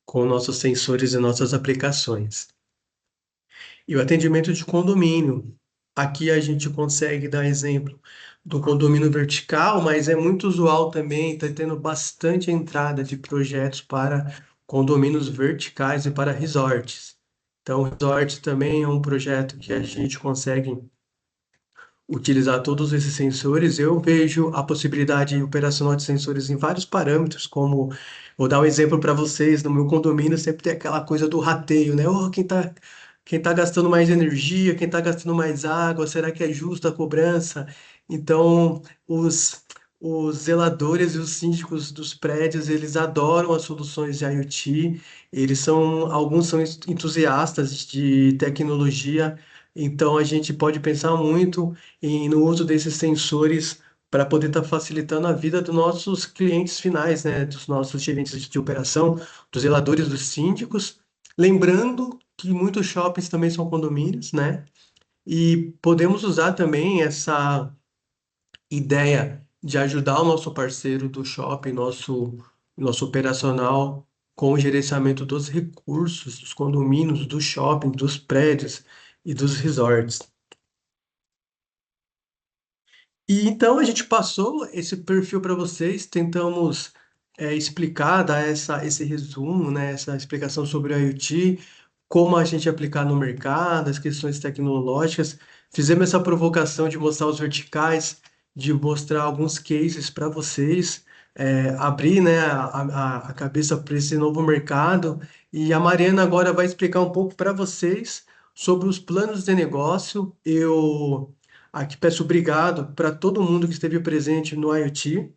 com nossos sensores e nossas aplicações. E o atendimento de condomínio. Aqui a gente consegue dar exemplo do condomínio vertical, mas é muito usual também, está tendo bastante entrada de projetos para condomínios verticais e para resorts. Então, o resort também é um projeto que a gente consegue utilizar todos esses sensores. Eu vejo a possibilidade operacional de sensores em vários parâmetros, como vou dar um exemplo para vocês, no meu condomínio sempre tem aquela coisa do rateio, né? Oh, quem tá gastando mais energia, quem está gastando mais água, será que é justa a cobrança? Então, os zeladores e os síndicos dos prédios, eles adoram as soluções de IoT, alguns são entusiastas de tecnologia, então a gente pode pensar muito no uso desses sensores para poder estar facilitando a vida dos nossos clientes finais, né, dos nossos gerentes de operação, dos zeladores, dos síndicos. Lembrando que muitos shoppings também são condomínios, né? E podemos usar também essa ideia de ajudar o nosso parceiro do shopping, nosso operacional, com o gerenciamento dos recursos, dos condomínios, do shopping, dos prédios e dos resorts. E então a gente passou esse perfil para vocês, tentamos explicar, dar esse resumo, né, essa explicação sobre o IoT, como a gente aplicar no mercado, as questões tecnológicas. Fizemos essa provocação de mostrar os verticais, de mostrar alguns cases para vocês, abrir, né, a cabeça para esse novo mercado. E a Mariana agora vai explicar um pouco para vocês sobre os planos de negócio. Eu aqui peço obrigado para todo mundo que esteve presente no IoT,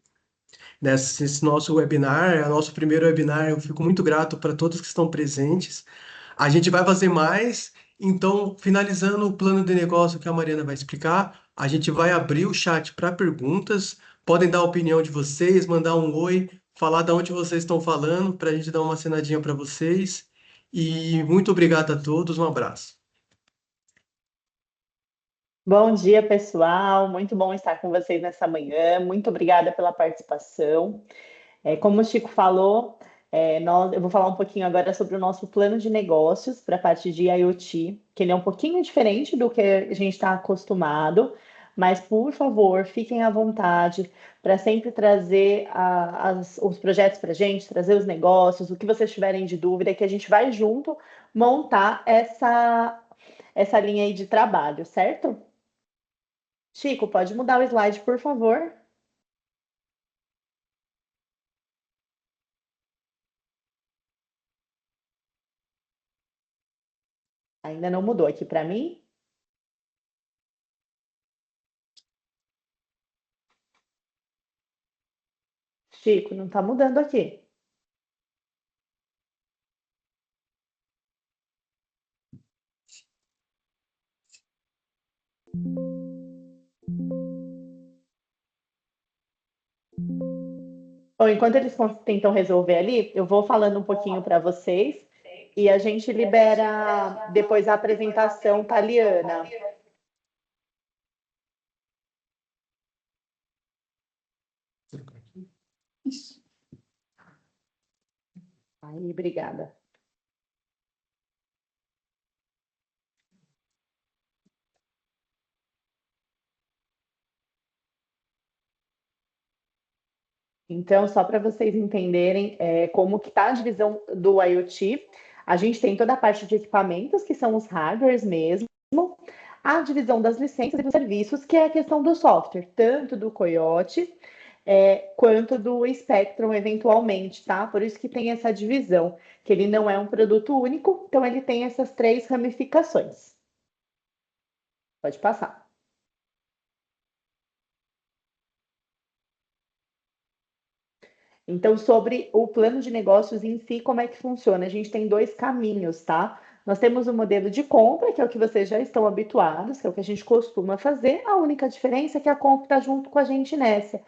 nesse nosso webinar, é o nosso primeiro webinar. Eu fico muito grato para todos que estão presentes. A gente vai fazer mais, então, finalizando o plano de negócio que a Mariana vai explicar, a gente vai abrir o chat para perguntas. Podem dar a opinião de vocês, mandar um oi, falar de onde vocês estão falando, para a gente dar uma cenadinha para vocês. E muito obrigado a todos, um abraço. Bom dia, pessoal. Muito bom estar com vocês nessa manhã. Muito obrigada pela participação. Como o Chico falou, eu vou falar um pouquinho agora sobre o nosso plano de negócios para a parte de IoT, que ele é um pouquinho diferente do que a gente está acostumado, mas por favor, fiquem à vontade para sempre trazer os projetos para a gente, trazer os negócios, o que vocês tiverem de dúvida, que a gente vai junto montar essa linha aí de trabalho, certo? Chico, pode mudar o slide, por favor? Ainda não mudou aqui para mim? Chico, não está mudando aqui. Bom, enquanto eles tentam resolver ali, eu vou falando um pouquinho para vocês e a gente libera depois a apresentação Taliana. Isso. Aí, obrigada. Então, só para vocês entenderem como que está a divisão do IoT, a gente tem toda a parte de equipamentos, que são os hardwares mesmo, a divisão das licenças e dos serviços, que é a questão do software, tanto do Coyote quanto do Spectrum, eventualmente, tá? Por isso que tem essa divisão, que ele não é um produto único, então ele tem essas 3 ramificações. Pode passar. Então, sobre o plano de negócios em si, como é que funciona? A gente tem 2 caminhos, tá? Nós temos o modelo de compra, que é o que vocês já estão habituados, que é o que a gente costuma fazer. A única diferença é que a compra está junto com a gente nessa.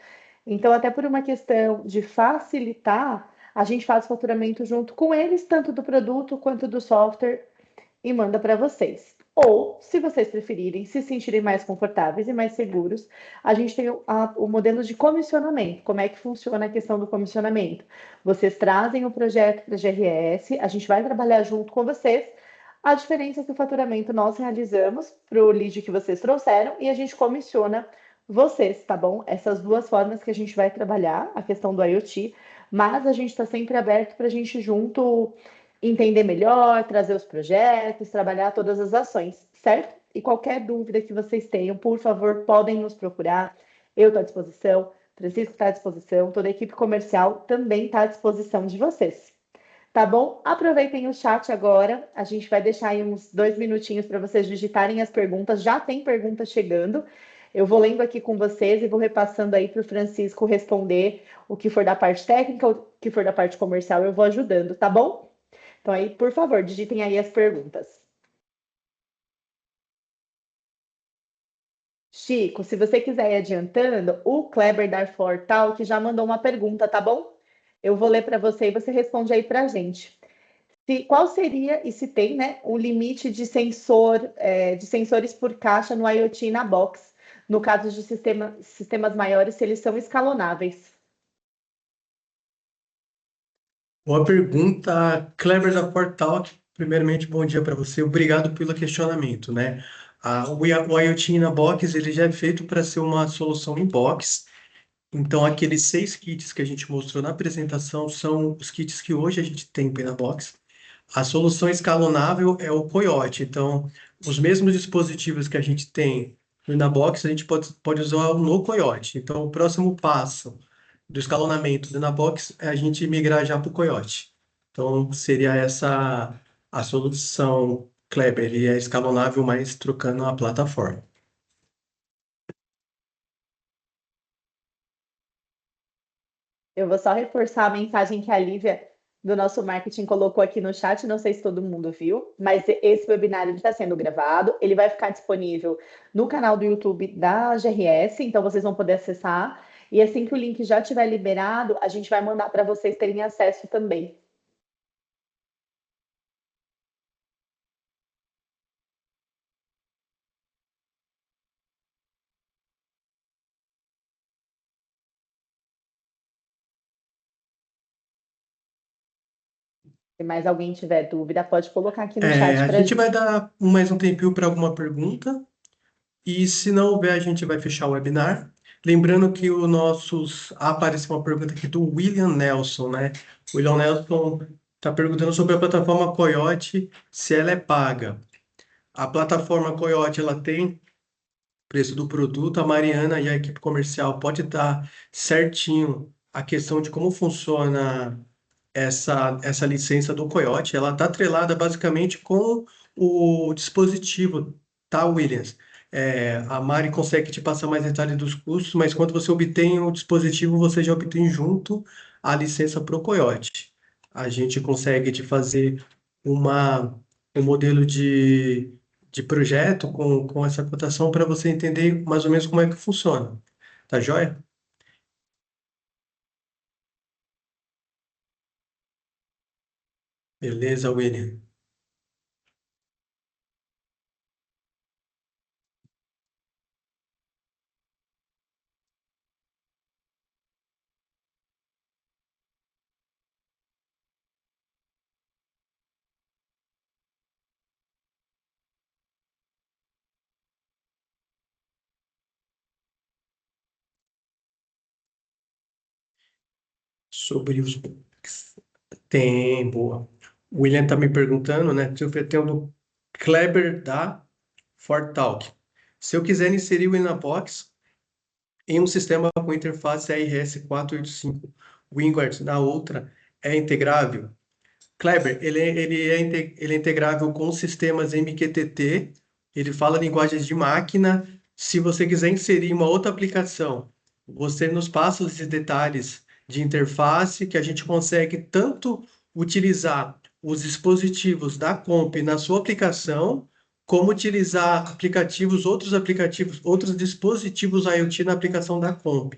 Então, até por uma questão de facilitar, a gente faz o faturamento junto com eles, tanto do produto quanto do software, e manda para vocês. Ou, se vocês preferirem, se sentirem mais confortáveis e mais seguros, a gente tem o modelo de comissionamento. Como é que funciona a questão do comissionamento? Vocês trazem o projeto para a GRS, a gente vai trabalhar junto com vocês. A diferença é que o faturamento nós realizamos para o lead que vocês trouxeram e a gente comissiona vocês, tá bom? Essas 2 formas que a gente vai trabalhar, a questão do IoT, mas a gente está sempre aberto para a gente junto entender melhor, trazer os projetos, trabalhar todas as ações, certo? E qualquer dúvida que vocês tenham, por favor, podem nos procurar. Eu estou à disposição, Francisco está à disposição, toda a equipe comercial também está à disposição de vocês. Tá bom? Aproveitem o chat agora. A gente vai deixar aí uns 2 minutinhos para vocês digitarem as perguntas. Já tem perguntas chegando. Eu vou lendo aqui com vocês e vou repassando aí para o Francisco responder o que for da parte técnica, o que for da parte comercial, eu vou ajudando, tá bom? Então aí, por favor, digitem aí as perguntas. Chico, se você quiser ir adiantando, o Kleber da Fortal que já mandou uma pergunta, tá bom? Eu vou ler para você e você responde aí para a gente. Qual seria, e se tem, né, um limite de de sensores por caixa no IoT na box, no caso de sistemas maiores, se eles são escalonáveis? Boa pergunta, Kleber da Portal. Primeiramente, bom dia para você. Obrigado pelo questionamento, né? O IoT na Box ele já é feito para ser uma solução em box. Então, aqueles 6 kits que a gente mostrou na apresentação são os kits que hoje a gente tem na Box. A solução escalonável é o Coyote. Então, os mesmos dispositivos que a gente tem na Box, a gente pode usar no Coyote. Então, o próximo passo do escalonamento da Box é a gente migrar já para o Coyote. Então, seria essa a solução Kleber. Ele é escalonável, mas trocando a plataforma. Eu vou só reforçar a mensagem que a Lívia do nosso marketing colocou aqui no chat, não sei se todo mundo viu, mas esse webinar está sendo gravado, ele vai ficar disponível no canal do YouTube da GRS, então vocês vão poder acessar, e assim que o link já estiver liberado, a gente vai mandar para vocês terem acesso também. Se mais alguém tiver dúvida, pode colocar aqui no chat A para a gente gente. vai dar mais um tempinho para alguma pergunta. E se não houver, a gente vai fechar o webinar. Lembrando que apareceu uma pergunta aqui do William Nelson, né? O William Nelson está perguntando sobre a plataforma Coyote, se ela é paga. A plataforma Coyote, ela tem preço do produto. A Mariana e a equipe comercial pode dar certinho a questão de como funciona essa licença do Coyote. Ela está atrelada basicamente com o dispositivo, tá, Williams? A Mari consegue te passar mais detalhes dos custos, mas quando você obtém o dispositivo, você já obtém junto a licença para o Coyote. A gente consegue te fazer uma, um modelo de projeto com essa cotação para você entender mais ou menos como é que funciona. Tá joia? Beleza, William. Sobre os books. Tem, boa. O William tá me perguntando, né? Tem o do Kleber da ForTalk. Se eu quiser inserir o Inabox em um sistema com interface ARS 485 WinGuard na outra, é integrável? Kleber, ele é integrável com sistemas MQTT, ele fala linguagens de máquina. Se você quiser inserir uma outra aplicação, você nos passa esses detalhes de interface que a gente consegue tanto utilizar os dispositivos da Comp na sua aplicação, como utilizar outros aplicativos, outros dispositivos IoT na aplicação da Comp.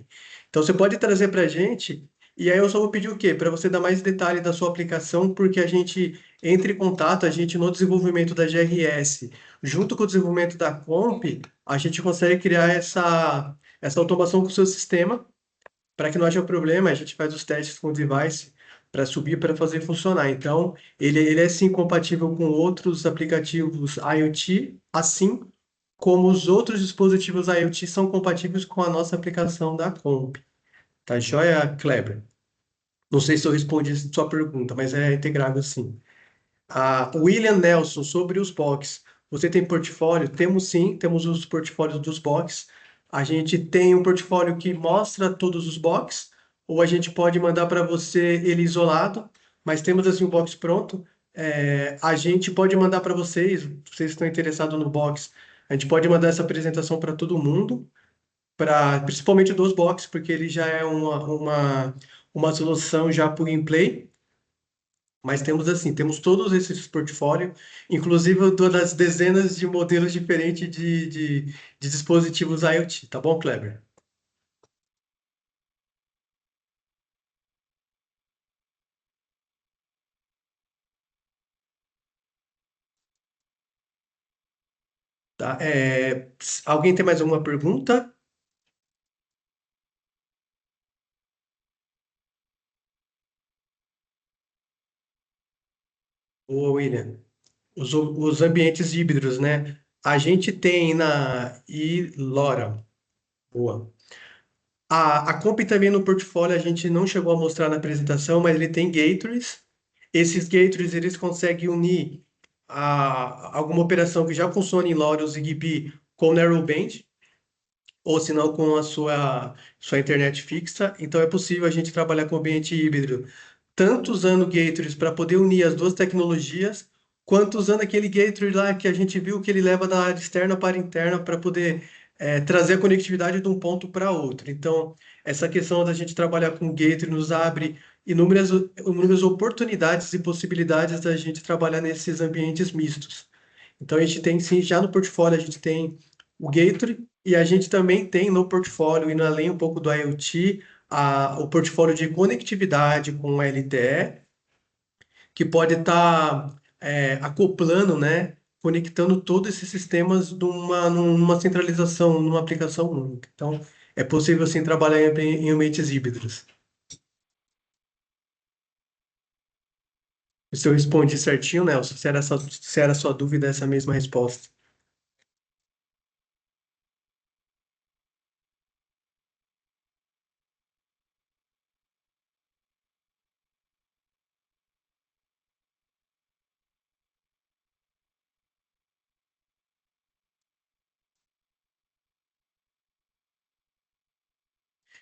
Então você pode trazer para a gente e aí eu só vou pedir o quê? Para você dar mais detalhe da sua aplicação, porque a gente entra em contato, a gente no desenvolvimento da GRS, junto com o desenvolvimento da Comp, a gente consegue criar essa automação com o seu sistema, para que não haja problema, a gente faz os testes com o device para subir, para fazer funcionar. Então, ele é sim compatível com outros aplicativos IoT, assim como os outros dispositivos IoT são compatíveis com a nossa aplicação da Comp. Tá joia, Kleber? Não sei se eu respondi a sua pergunta, mas é integrável sim. William Nelson, sobre os box. Você tem portfólio? Temos sim, temos os portfólios dos box. A gente tem um portfólio que mostra todos os box, ou a gente pode mandar para você ele isolado, mas temos assim o box pronto. A gente pode mandar para vocês, vocês estão interessados no box, a gente pode mandar essa apresentação para todo mundo, principalmente dos box, porque ele já é uma solução já plug and play. Mas temos assim, temos todos esses portfólios, inclusive eu dou das dezenas de modelos diferentes de dispositivos IoT, tá bom, Kleber? Tá? Alguém tem mais alguma pergunta? Ô, William, os ambientes híbridos, né? A gente tem na Ilora, boa. A Comp também no portfólio a gente não chegou a mostrar na apresentação, mas ele tem gateways. Esses gateways eles conseguem unir alguma operação que já funciona em LoRa ou ZigBee com Narrowband, ou se não com a sua internet fixa. Então é possível a gente trabalhar com ambiente híbrido, tanto usando gateways para poder unir as duas tecnologias, quanto usando aquele gateway lá que a gente viu que ele leva da área externa para interna para poder trazer a conectividade de um ponto para outro. Então, essa questão da gente trabalhar com gateway nos abre inúmeras oportunidades e possibilidades da gente trabalhar nesses ambientes mistos. Então, a gente tem sim, já no portfólio, a gente tem o gateway e a gente também tem no portfólio, indo além um pouco do IoT, o portfólio de conectividade com LTE, que pode estar acoplando, né, conectando todos esses sistemas numa centralização, numa aplicação única. Então, é possível, sim, trabalhar em ambientes híbridos. Se eu respondi certinho, Nelson, se era sua dúvida, essa mesma resposta.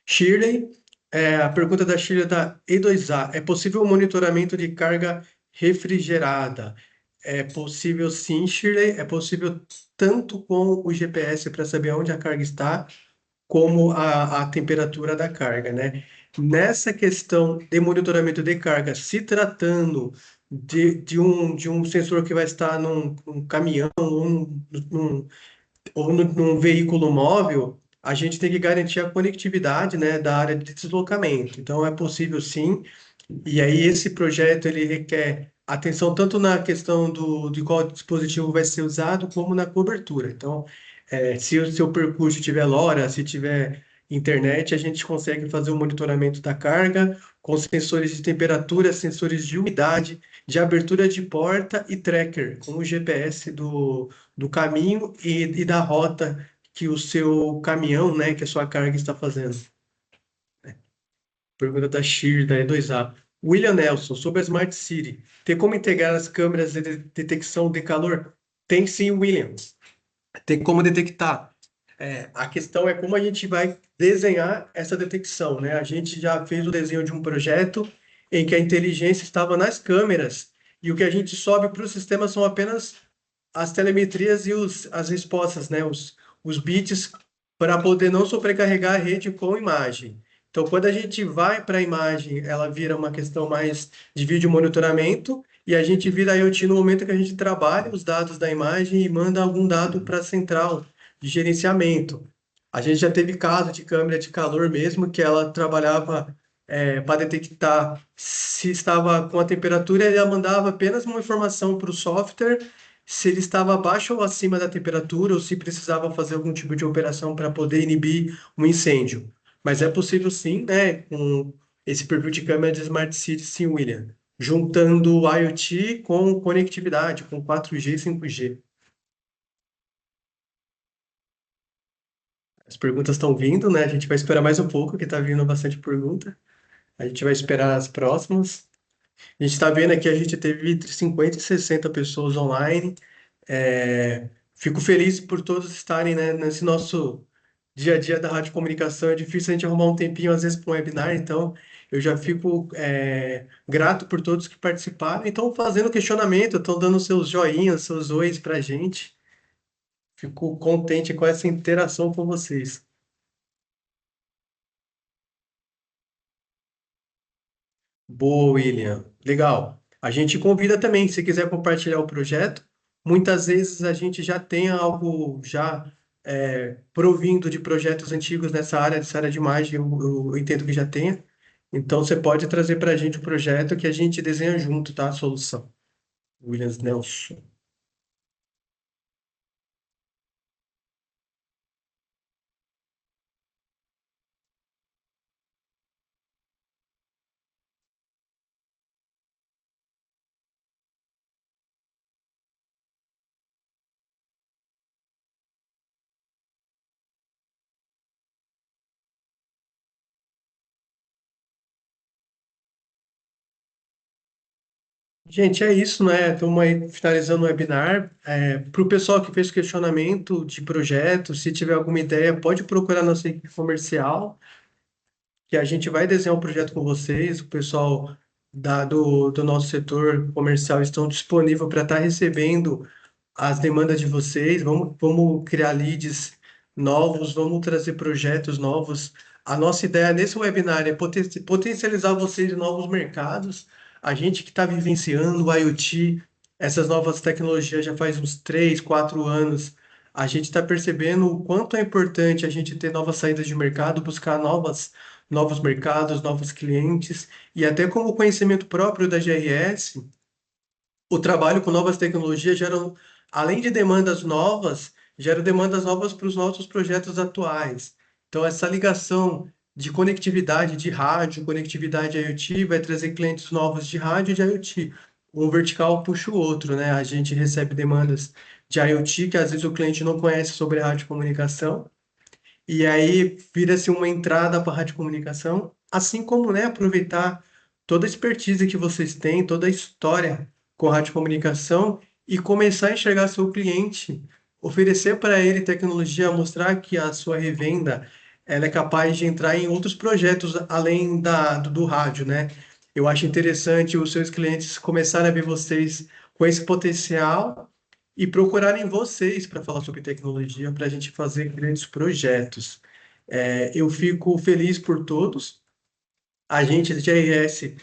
Shirley, a pergunta da Shirley da E2A. É possível o monitoramento de carga refrigerada? É possível sim, Shirley, é possível tanto com o GPS para saber onde a carga está, como a temperatura da carga, né? Nessa questão de monitoramento de carga, se tratando de um sensor que vai estar num caminhão ou num veículo móvel, a gente tem que garantir a conectividade, né, da área de deslocamento. Então, é possível sim, e aí esse projeto ele requer atenção tanto na questão de qual dispositivo vai ser usado, como na cobertura. Então, se o seu percurso tiver LoRa, se tiver internet, a gente consegue fazer o monitoramento da carga com sensores de temperatura, sensores de umidade, de abertura de porta e tracker, com o GPS do caminho e da rota que o seu caminhão, né, que a sua carga está fazendo. Pergunta da Shir, da E2A. William Nelson, sobre a Smart City, tem como integrar as câmeras de detecção de calor? Tem sim, William. Tem como detectar. A questão é como a gente vai desenhar essa detecção, né? A gente já fez o desenho de um projeto em que a inteligência estava nas câmeras e o que a gente sobe para o sistema são apenas as telemetrias e as respostas, né? Os bits para poder não sobrecarregar a rede com imagem. Então, quando a gente vai para a imagem, ela vira uma questão mais de vídeo monitoramento e a gente vira IoT no momento que a gente trabalha os dados da imagem e manda algum dado para a central de gerenciamento. A gente já teve caso de câmera de calor mesmo, que ela trabalhava para detectar se estava com a temperatura, ela mandava apenas uma informação para o software se ele estava abaixo ou acima da temperatura, ou se precisava fazer algum tipo de operação para poder inibir um incêndio. Mas é possível sim, né, com esse perfil de câmera de Smart City, sim, William, juntando IoT com conectividade, com 4G e 5G. As perguntas estão vindo, né? A gente vai esperar mais um pouco, que está vindo bastante pergunta. A gente vai esperar as próximas. A gente está vendo aqui, a gente teve entre 50 e 60 pessoas online. Fico feliz por todos estarem, né, nesse nosso dia a dia da rádio comunicação. É difícil a gente arrumar um tempinho, às vezes, para um webinar, então eu já fico grato por todos que participaram. Então, fazendo questionamento, estão dando seus joinhas, seus ois para a gente. Fico contente com essa interação com vocês. Boa, William. Legal. A gente convida também, se quiser compartilhar o projeto. Muitas vezes a gente já tem algo já provindo de projetos antigos nessa área de imagem, eu entendo que já tenha. Então você pode trazer para a gente o projeto que a gente desenha junto, tá? A solução. Williams Nelson. Gente, é isso, né? Estamos aí finalizando o webinar. Para o pessoal que fez questionamento de projeto, se tiver alguma ideia, pode procurar nossa equipe comercial, que a gente vai desenhar um projeto com vocês. O pessoal do nosso setor comercial estão disponível para estar recebendo as demandas de vocês. Vamos criar leads novos, vamos trazer projetos novos. A nossa ideia nesse webinar é potencializar vocês em novos mercados. A gente que está vivenciando o IoT, essas novas tecnologias já faz uns 3, 4 anos, a gente está percebendo o quanto é importante a gente ter novas saídas de mercado, buscar novos mercados, novos clientes, e até como conhecimento próprio da GRS, o trabalho com novas tecnologias gera, além de demandas novas, gera demandas novas para os nossos projetos atuais. Então, essa ligação de conectividade de rádio, conectividade IoT, vai trazer clientes novos de rádio e de IoT. Um vertical puxa o outro, né? A gente recebe demandas de IoT que às vezes o cliente não conhece sobre rádio comunicação, e aí vira-se uma entrada para a radiocomunicação, assim como, né, aproveitar toda a expertise que vocês têm, toda a história com a radiocomunicação e começar a enxergar seu cliente, oferecer para ele tecnologia, mostrar que a sua revenda ela é capaz de entrar em outros projetos além do rádio, né? Eu acho interessante os seus clientes começarem a ver vocês com esse potencial e procurarem vocês para falar sobre tecnologia, para a gente fazer grandes projetos. Eu fico feliz por todos. A gente de RS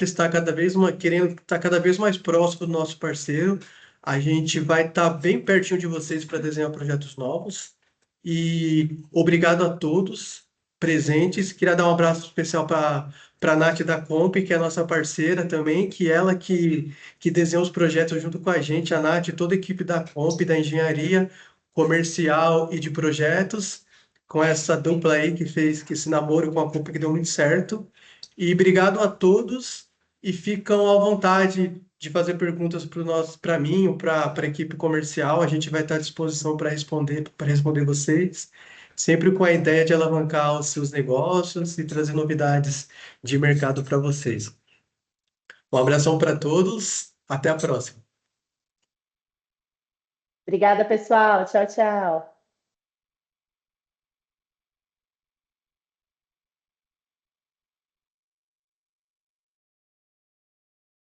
está cada vez querendo estar cada vez mais próximo do nosso parceiro. A gente vai estar bem pertinho de vocês para desenhar projetos novos. E obrigado a todos presentes. Queria dar um abraço especial para a Nath da Comp, que é a nossa parceira também, que ela que desenhou os projetos junto com a gente, a Nath, e toda a equipe da Comp, da engenharia comercial e de projetos, com essa dupla aí que fez que esse namoro com a Comp que deu muito certo. E obrigado a todos e ficam à vontade de fazer perguntas para mim ou para a equipe comercial. A gente vai estar à disposição para responder vocês, sempre com a ideia de alavancar os seus negócios e trazer novidades de mercado para vocês. Um abração para todos, até a próxima. Obrigada, pessoal. Tchau, tchau.